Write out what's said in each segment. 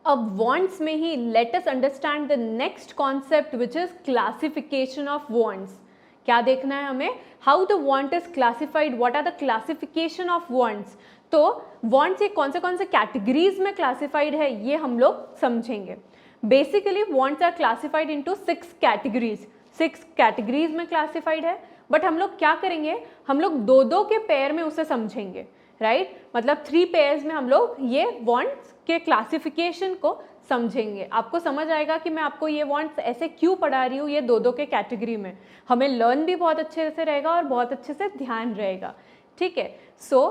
अब वांट्स में ही let us understand the next concept which is classification of wants. क्या देखना है हमें? How the want is classified, what are the classification of wants. तो वांट्स ये कौन से कैटेगरीज में क्लासिफाइड है ये हम लोग समझेंगे। Basically wants are classified into 6 categories, 6 categories में क्लासिफाइड है। बट हम लोग क्या करेंगे, हम लोग दो दो के पेयर में उसे समझेंगे, राइट मतलब 3 पेयर्स में हम लोग ये वांट्स के क्लासिफिकेशन को समझेंगे। आपको समझ आएगा कि मैं आपको ये वांट्स ऐसे क्यों पढ़ा रही हूँ ये दो दो के कैटेगरी में। हमें लर्न भी बहुत अच्छे से रहेगा और बहुत अच्छे से ध्यान रहेगा, ठीक है। So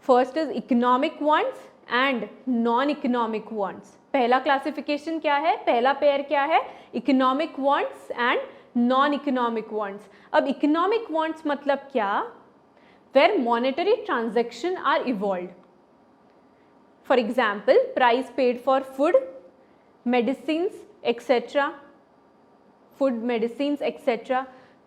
first is economic wants and non economic wants. पहला क्लासिफिकेशन क्या है, पहला पेयर क्या है, economic wants and non economic wants. अब इकोनॉमिक वांट्स मतलब क्या, where monetary transaction are evolved. For example, price paid for food, medicines, etc. Food, medicines, etc.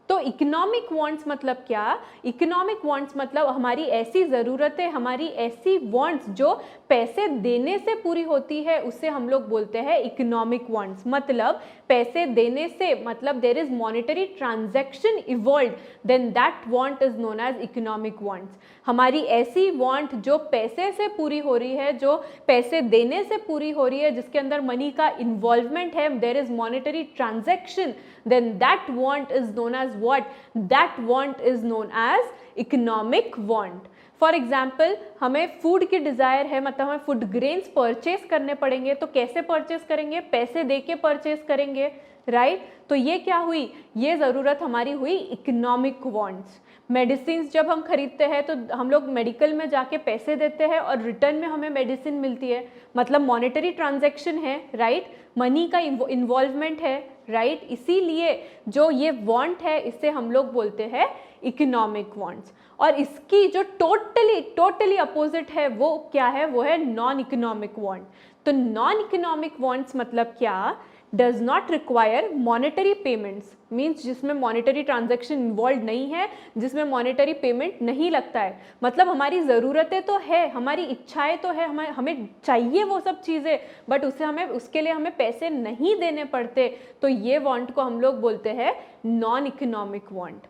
तो इकोनॉमिक वांट्स मतलब क्या, इकोनॉमिक वांट्स मतलब हमारी ऐसी ज़रूरतें, हमारी ऐसी वांट्स जो पैसे देने से पूरी होती है उसे हम लोग बोलते हैं इकोनॉमिक वांट्स। मतलब पैसे देने से, मतलब there is monetary transaction involve, then that want is known as economic wants. हमारी ऐसी वांट जो पैसे से पूरी हो रही है, जो पैसे देने से पूरी हो रही है, जिसके अंदर मनी का इन्वॉल्वमेंट है, there is monetary transaction, then that want is known as what, that want is known as economic want. For example हमें फूड की डिज़ायर है, मतलब हमें फूड ग्रेन्स परचेज करने पड़ेंगे, तो कैसे परचेज करेंगे, पैसे दे के परचेज करेंगे, राइट तो ये क्या हुई, ये ज़रूरत हमारी हुई इकोनॉमिक वांट्स। मेडिसिन जब हम खरीदते हैं तो हम लोग मेडिकल में जाके पैसे देते हैं और रिटर्न में हमें मेडिसिन मिलती है, मतलब मॉनेटरी ट्रांजैक्शन है, राइट मनी का इन्वॉल्वमेंट है, राइट इसीलिए जो ये वांट है इसे हम लोग बोलते हैं इकोनॉमिक वांट्स। और इसकी जो टोटली अपोजिट है वो क्या है, वो है नॉन इकोनॉमिक वांट। तो नॉन इकोनॉमिक वांट्स मतलब क्या, does not require monetary payments, means जिसमें मॉनेटरी ट्रांजैक्शन इन्वॉल्व नहीं है, जिसमें मॉनेटरी पेमेंट नहीं लगता है। मतलब हमारी ज़रूरतें तो है, हमारी इच्छाएं तो है, हमें चाहिए वो सब चीज़ें, बट उसके लिए हमें पैसे नहीं देने पड़ते, तो ये वांट को हम लोग बोलते हैं non economic want.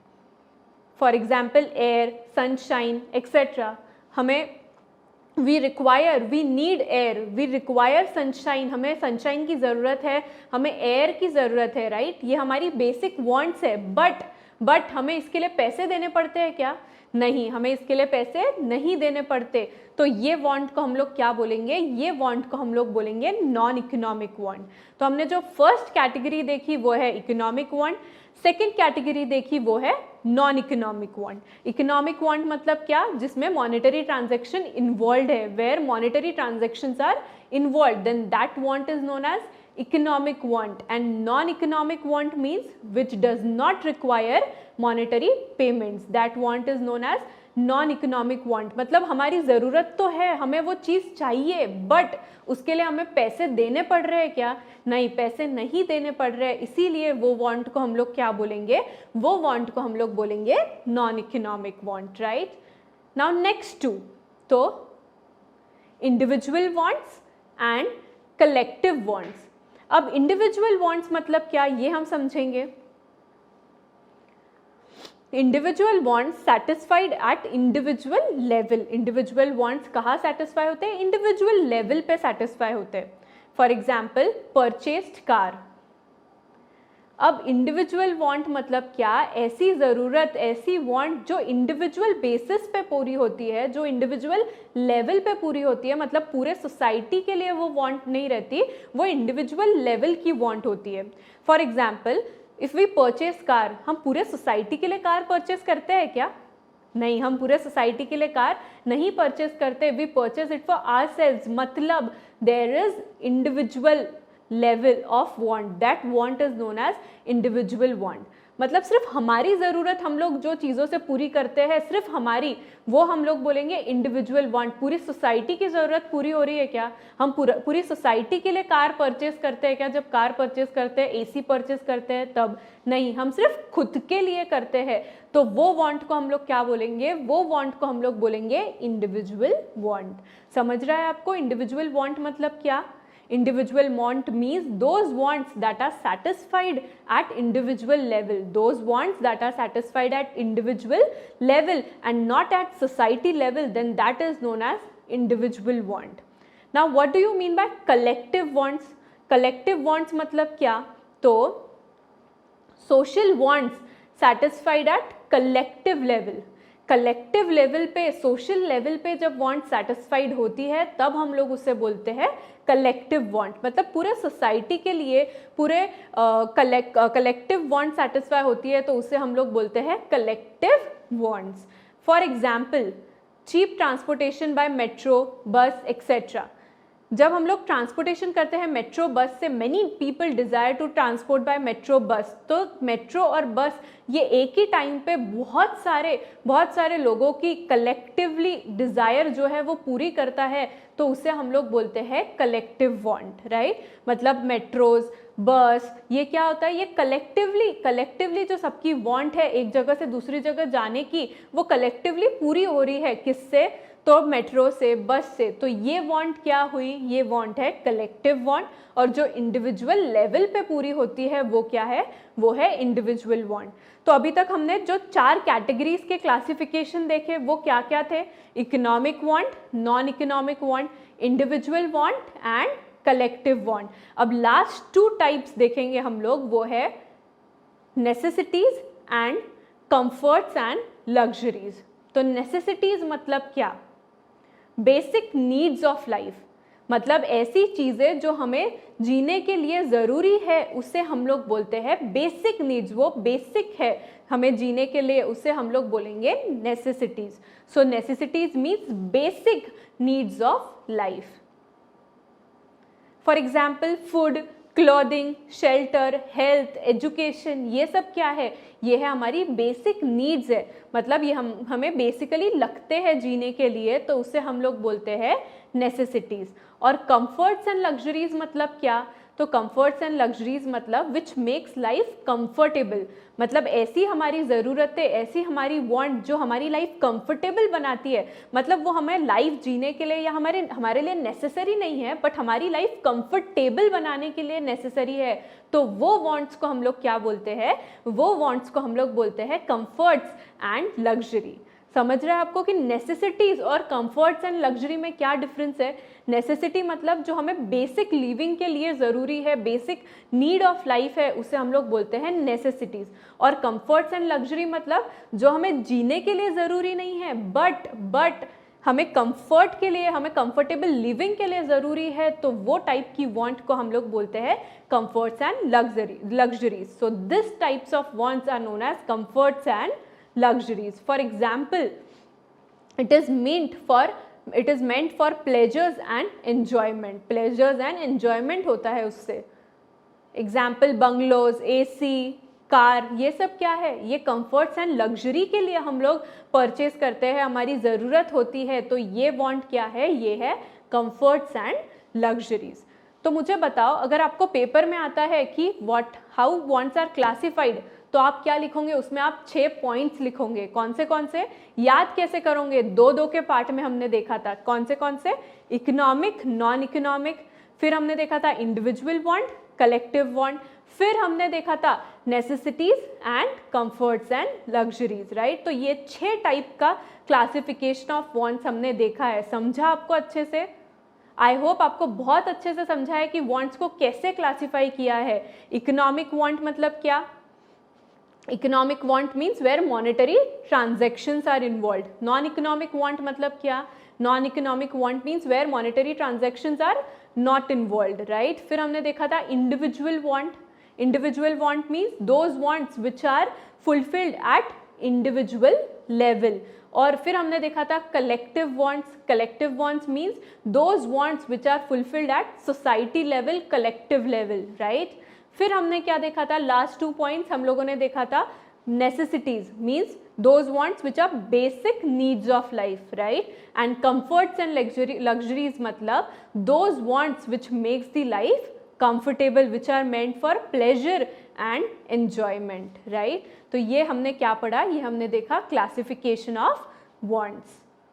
For example air, sunshine etcetera, हमें we need air, we require sunshine, हमें सनशाइन की ज़रूरत है, हमें एयर की ज़रूरत है, राइट ये हमारी बेसिक वांट्स है। बट हमें इसके लिए पैसे देने पड़ते हैं क्या, नहीं, हमें इसके लिए पैसे नहीं देने पड़ते। तो ये वांट को हम लोग क्या बोलेंगे, ये वांट को हम लोग बोलेंगे नॉन इकोनॉमिक वांट। तो हमने जो फर्स्ट कैटेगरी देखी वो है इकोनॉमिक वांट, सेकेंड कैटेगरी देखी वो है non economic want. Economic want मतलब क्या, जिसमें मॉनेटरी ट्रांजैक्शन इन्वॉल्व है, where monetary transactions are involve, then that want is known as economic want. And non-economic want means which does not require monetary payments, that want is known as non-economic want। मतलब हमारी ज़रूरत तो है, हमें वो चीज़ चाहिए, but उसके लिए हमें पैसे देने पड़ रहे हैं क्या, नहीं पैसे नहीं देने पड़ रहे हैं, इसीलिए वो वांट को हम लोग क्या बोलेंगे, वो वांट को हम लोग बोलेंगे non economic want, right. Now next two, तो individual wants and collective wants. अब इंडिविजुअल वांट्स मतलब क्या, ये हम समझेंगे। Individual wants satisfied at individual level. Individual wants कहाँ सेटिस्फाई होते हैं, इंडिविजुअल लेवल पे सेटिस्फाई होते हैं। For example purchased car. अब इंडिविजुअल वांट मतलब क्या, ऐसी ज़रूरत, ऐसी वांट जो इंडिविजुअल बेसिस पे पूरी होती है, जो इंडिविजुअल लेवल पे पूरी होती है, मतलब पूरे सोसाइटी के लिए वो वांट नहीं रहती, वो इंडिविजुअल लेवल की वांट होती है। For example if we purchase car, हम पूरे सोसाइटी के लिए कार परचेज करते हैं क्या, नहीं, हम पूरे सोसाइटी के लिए कार नहीं परचेज करते, we purchase it for ourselves. मतलब there is individual level of want, that want is known as individual want। मतलब सिर्फ हमारी ज़रूरत हम लोग जो चीज़ों से पूरी करते हैं, सिर्फ हमारी, वो हम लोग बोलेंगे इंडिविजुअल वांट। पूरी सोसाइटी की ज़रूरत पूरी हो रही है क्या? हम पूरी सोसाइटी के लिए कार परचेस करते हैं क्या? जब कार परचेस करते हैं, एसी परचेस करते हैं तब नहीं, हम सिर्फ खुद के लिए करते हैं, तो वो वांट को हम लोग क्या बोलेंगे? वो वांट को हम लोग बोलेंगे इंडिविजुअल वांट। समझ रहा है आपको इंडिविजुअल वांट मतलब क्या? Individual want means those wants that are satisfied at individual level, those wants that are satisfied at individual level and not at society level, then that is known as individual want. Now what do you mean by collective wants? Collective wants मतलब क्या? तो social wants satisfied at collective level, collective level पे, social level पे जब want satisfied होती है तब हम लोग उसे बोलते हैं कलेक्टिव वांट। मतलब पूरे सोसाइटी के लिए पूरे कलेक्टिव वांट सेटिस्फाई होती है तो उसे हम लोग बोलते हैं collective wants. For example cheap transportation by metro, bus etcetera. जब हम लोग ट्रांसपोर्टेशन करते हैं मेट्रो बस से, many people desire to transport by metro bus, तो मेट्रो और बस ये एक ही टाइम पे बहुत सारे लोगों की कलेक्टिवली डिज़ायर जो है वो पूरी करता है, तो उसे हम लोग बोलते हैं कलेक्टिव वांट, राइट। मतलब मेट्रोज, बस, ये क्या होता है? ये कलेक्टिवली जो सबकी वांट है एक जगह से दूसरी जगह जाने की, वो कलेक्टिवली पूरी हो रही है। किससे? तो मेट्रो से, बस से। तो ये वांट क्या हुई? ये वांट है कलेक्टिव वांट। और जो इंडिविजुअल लेवल पे पूरी होती है वो क्या है? वो है इंडिविजुअल वांट। तो अभी तक हमने जो 4 कैटेगरीज के क्लासिफिकेशन देखे वो क्या क्या थे? Economic want, non economic want, individual want and collective want. अब लास्ट 2 टाइप्स देखेंगे हम लोग, वो है necessities and comforts and luxuries. तो नेसेसिटीज मतलब क्या? बेसिक नीड्स ऑफ लाइफ, मतलब ऐसी चीज़ें जो हमें जीने के लिए ज़रूरी है उसे हम लोग बोलते हैं बेसिक नीड्स। वो बेसिक है हमें जीने के लिए, उसे हम लोग बोलेंगे necessities. So necessities means basic needs of life. For example food, clothing, shelter, health, education, ये सब क्या है? ये है हमारी बेसिक नीड्स है। मतलब ये हमें बेसिकली लगते हैं जीने के लिए, तो उसे हम लोग बोलते हैं नेसेसिटीज़। और कंफर्ट्स एंड लग्जरीज मतलब क्या? तो कंफर्ट्स एंड लग्जरीज मतलब विच मेक्स लाइफ कंफर्टेबल। मतलब ऐसी हमारी ज़रूरतें, ऐसी हमारी वांट जो हमारी लाइफ कंफर्टेबल बनाती है। मतलब वो हमें लाइफ जीने के लिए या हमारे लिए नेसेसरी नहीं है, बट हमारी लाइफ कंफर्टेबल बनाने के लिए नेसेसरी है। तो वो वांट्स को हम लोग क्या बोलते हैं? वो वांट्स को हम लोग बोलते हैं कंफर्ट्स एंड लग्जरी। समझ रहे हैं आपको कि नेसेसिटीज़ और कंफर्ट्स एंड लग्जरी में क्या डिफरेंस है? नेसेसिटी मतलब जो हमें बेसिक लिविंग के लिए ज़रूरी है, बेसिक नीड ऑफ लाइफ है, उसे हम लोग बोलते हैं नेसेसिटीज़। और कंफर्ट्स एंड लग्जरी मतलब जो हमें जीने के लिए ज़रूरी नहीं है, बट हमें कंफर्ट के लिए, हमें कंफर्टेबल लिविंग के लिए ज़रूरी है, तो वो टाइप की वांट को हम लोग बोलते हैं comforts and luxuries. So this types of wants are known as comforts and luxuries. For example, it is meant for pleasures and enjoyment. Pleasures and enjoyment होता है उससे। Example, बंगलोज, AC, कार, ये सब क्या है? ये कंफर्ट्स एंड लग्जरी के लिए हम लोग परचेज करते हैं, हमारी ज़रूरत होती है। तो ये वांट क्या है? ये है कंफर्ट्स एंड लग्जरीज। तो मुझे बताओ, अगर आपको पेपर में आता है कि हाउ वांट्स आर क्लासिफाइड, तो आप क्या लिखोगे? उसमें आप 6 पॉइंट्स लिखोगे। कौन से? याद कैसे करोगे? 2-2 के पार्ट में हमने देखा था। कौन से? इकोनॉमिक, नॉन इकोनॉमिक, फिर हमने देखा था इंडिविजुअल वांट, कलेक्टिव वांट, फिर हमने देखा था necessities and comforts and luxuries, right. तो ये 6 टाइप का क्लासिफिकेशन ऑफ वांट्स हमने देखा है। समझा आपको अच्छे से? आई होप आपको बहुत अच्छे से समझा है कि वांट्स को कैसे क्लासीफाई किया है। इकोनॉमिक वांट मतलब क्या? Economic want means where monetary transactions are involve. Non economic want मतलब क्या? Non economic want means where monetary transactions are not involve, right. फिर हमने देखा था individual want. Individual want means those wants which are fulfilled at individual level. और फिर हमने देखा था collective wants. Collective wants means those wants which are fulfilled at society level, collective level, right. फिर हमने क्या देखा था, लास्ट 2 पॉइंट्स हम लोगों ने देखा था necessities means those wants which are basic needs of life, right? And comforts and luxuries matlab those wants which makes the life comfortable, which are meant for pleasure and enjoyment, right? तो ये हमने क्या पढ़ा, ये हमने देखा classification of wants.